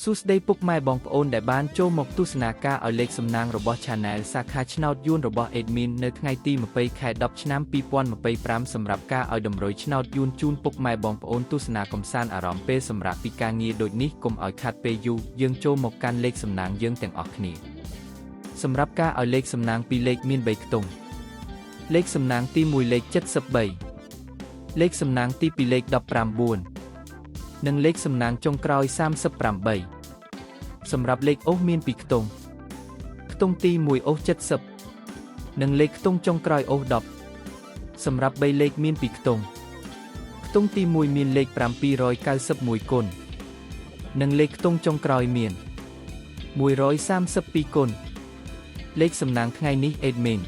សួស្តីពុកម៉ែបងប្អូនដែលបានចូលមកទស្សនាការឲ្យលេខសំណាងរបស់ Channel សាខាឆ្នោតយួនរបស់ Admin នៅថ្ងៃទី20 ខែ 10 ឆ្នាំ 2025 សម្រាប់ការឲ្យតម្រុយឆ្នោតយួនជូនពុកម៉ែបងប្អូនទស្សនាកំសាន្តអារម្មណ៍ពេលសម្រាប់ពីការងារដូចនេះកុំឲ្យខាត់ពេលយូរយើងចូលមកកាន់លេខសំណាងយើងទាំងអស់គ្នាសម្រាប់ការឲ្យលេខសំណាងពីរលេខមាន3ខ្ទង់លេខសំណាងទី1លេខ73លេខសំណាងទី2លេខ159និងលេខសំណាងចុងក្រោយ38សម្រាប់លេខអូសមាន2ខ្ទង់ខ្ទង់ទី1អូស70និងលេខខ្ទង់ចុងក្រោយអូស10សម្រាប់3លេខមាន2ខ្ទង់ខ្ទង់ទី1មានលេខ791គុណនិងលេខខ្ទង់ចុងក្រោយមាន132គុណលេខសំណាងថ្ងៃនេះ Admin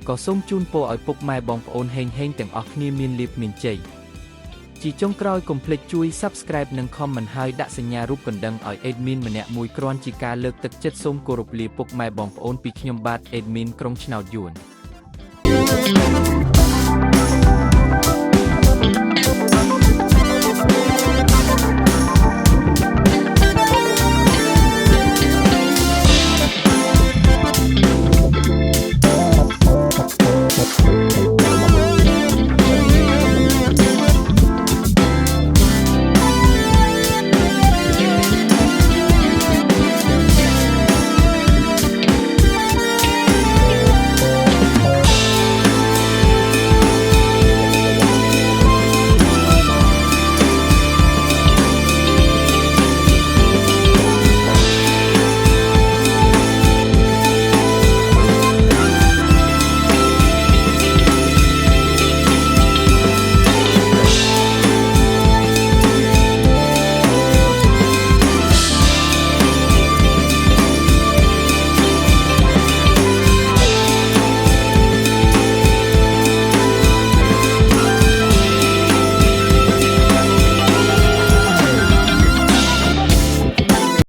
ក៏សូមជូនពរឲ្យពុកម៉ែបងប្អូនហេងៗទាំងអស់គ្នាមានលាភមានជ័យជាចុងក្រោយកុំភ្លេចជួយ Subscribe និង Comment ហើយដាក់សញ្ញារូបកណ្ដឹងឲ្យ Admin ម្នាក់មួយគ្រាន់ជាការលើកទឹកចិត្តសូមគោរពលាពុកម៉ែបងប្អូនពីខ្ញុំបាទ Admin ក្រុងឆ្នោតយួន